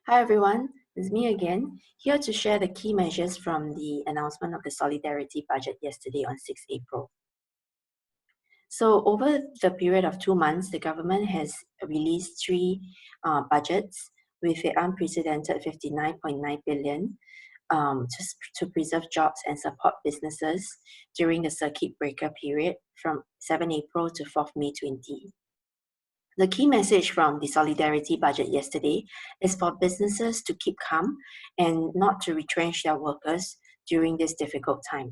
Hi everyone, it's me again, here to share the key measures from the announcement of the Solidarity Budget yesterday on 6 April. So over the period of 2 months, the government has released three budgets with an unprecedented 59.9 billion to preserve jobs and support businesses during the circuit breaker period from 7 April to 4th May 20. The key message from the Solidarity Budget yesterday is for businesses to keep calm and not to retrench their workers during this difficult time.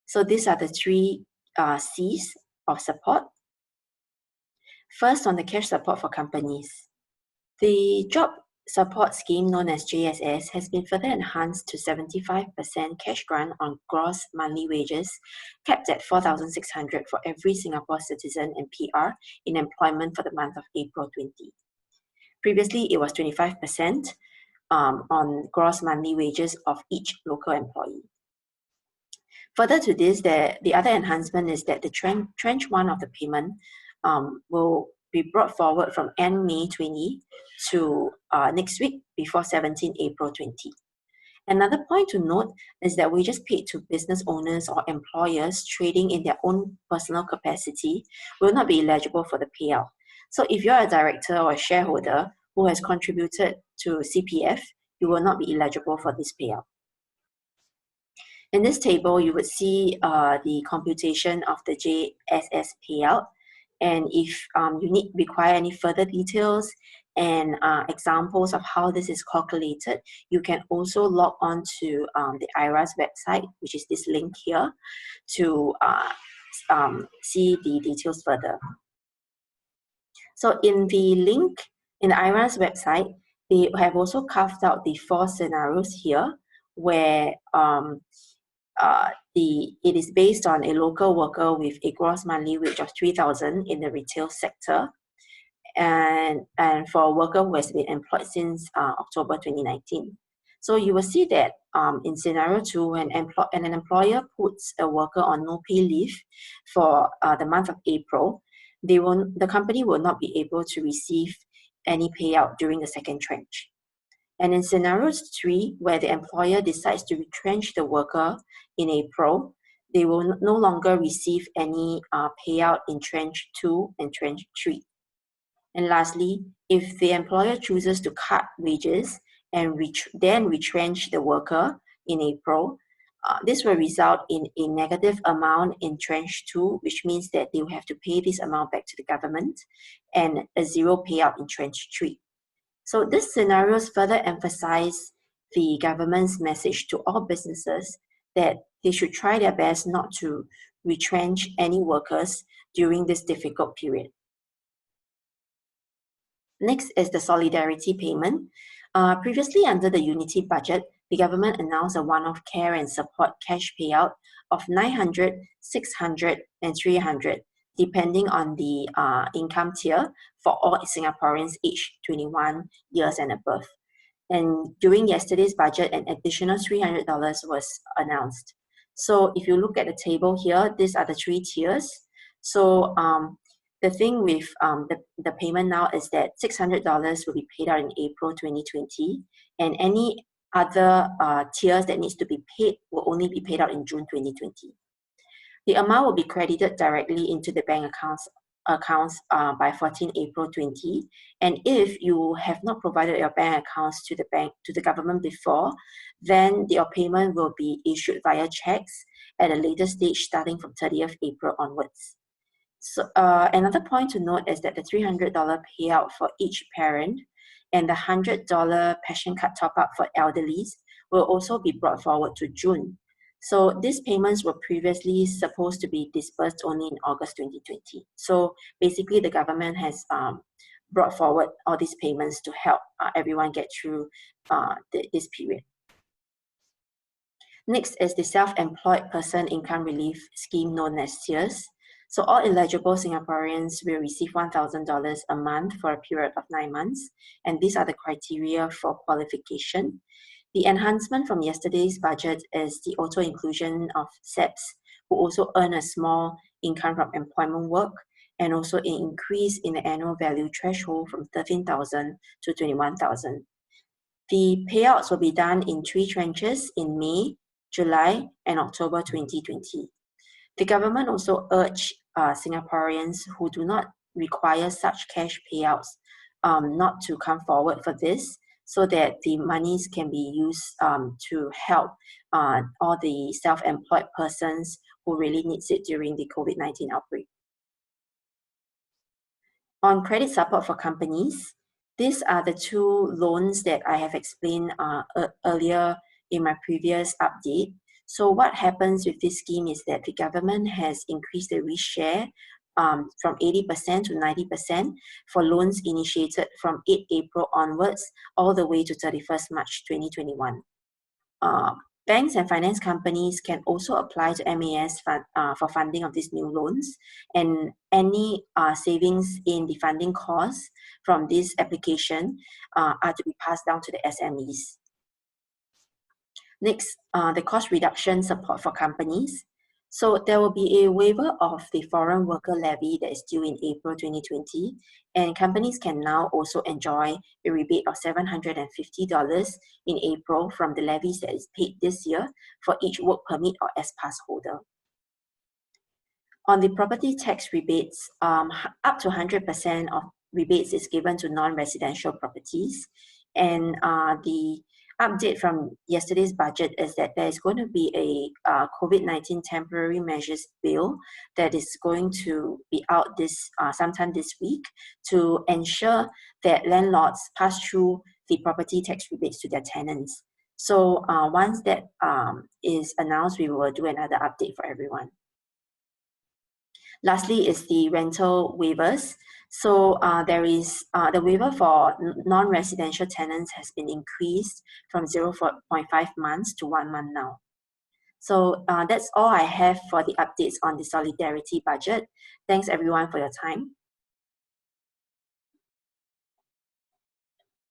So these are the three C's of support. First, on the cash support for companies. The job support scheme known as JSS has been further enhanced to 75% cash grant on gross monthly wages, capped at 4,600 for every Singapore citizen and PR in employment for the month of April 20. Previously, it was 25% on gross monthly wages of each local employee. Further to this, the other enhancement is that the tranche 1 of the payment will be brought forward from end May 20 to next week before 17 April 20. Another point to note is that wages paid to business owners or employers trading in their own personal capacity will not be eligible for the payout. So if you're a director or a shareholder who has contributed to CPF, you will not be eligible for this payout. In this table, you would see the computation of the JSS payout. And if you require any further details and examples of how this is calculated, you can also log on to the IRA's website, which is this link here, to see the details further. So in the link in the IRA's website, they have also carved out the 4 scenarios here where it is based on a local worker with a gross monthly wage of 3,000 in the retail sector, and for a worker who has been employed since October 2019. So you will see that in scenario 2, when an employer puts a worker on no pay leave for the month of April, the company will not be able to receive any payout during the second tranche. And in scenario 3, where the employer decides to retrench the worker in April, they will no longer receive any payout in tranche 2 and tranche 3. And lastly, if the employer chooses to cut wages and then retrench the worker in April, this will result in a negative amount in tranche 2, which means that they will have to pay this amount back to the government, and a 0 payout in tranche 3. So these scenarios further emphasize the government's message to all businesses that they should try their best not to retrench any workers during this difficult period. Next is the solidarity payment. Previously under the Unity budget, the government announced a one-off care and support cash payout of 900, 600, and 300, depending on the income tier for all Singaporeans aged 21 years and above. And during yesterday's budget, an additional $300 was announced. So if you look at the table here, these are the 3 tiers. So the thing with the payment now is that $600 will be paid out in April 2020, and any other tiers that needs to be paid will only be paid out in June 2020. The amount will be credited directly into the bank accounts by 14 April 20. And if you have not provided your bank accounts to the government before, then your payment will be issued via checks at a later stage starting from 30th April onwards. So another point to note is that the $300 payout for each parent and the $100 passion card top-up for elderlies will also be brought forward to June. So these payments were previously supposed to be disbursed only in August 2020. So basically the government has brought forward all these payments to help everyone get through this period. Next is the self-employed person income relief scheme known as SEARS. So all eligible Singaporeans will receive $1,000 a month for a period of 9 months, and these are the criteria for qualification. The enhancement from yesterday's budget is the auto-inclusion of SEPs who also earn a small income from employment work, and also an increase in the annual value threshold from 13,000 to 21,000. The payouts will be done in 3 tranches in May, July, and October 2020. The government also urged Singaporeans who do not require such cash payouts not to come forward for this, so that the monies can be used to help all the self-employed persons who really needs it during the COVID-19 outbreak. On credit support for companies, these are the 2 loans that I have explained earlier in my previous update. So what happens with this scheme is that the government has increased the risk share from 80% to 90% for loans initiated from 8 April onwards, all the way to 31st March 2021. Banks and finance companies can also apply to MAS for funding of these new loans, and any savings in the funding costs from this application are to be passed down to the SMEs. Next, the cost reduction support for companies. So there will be a waiver of the foreign worker levy that is due in April 2020, and companies can now also enjoy a rebate of $750 in April from the levies that is paid this year for each work permit or S-Pass holder. On the property tax rebates, up to 100% of rebates is given to non-residential properties, and the update from yesterday's budget is that there is going to be a COVID-19 temporary measures bill that is going to be out sometime this week to ensure that landlords pass through the property tax rebates to their tenants. So once that is announced, we will do another update for everyone. Lastly is the rental waivers. So there is the waiver for non-residential tenants has been increased from 0.5 months to 1 month now. So that's all I have for the updates on the solidarity budget. Thanks everyone for your time.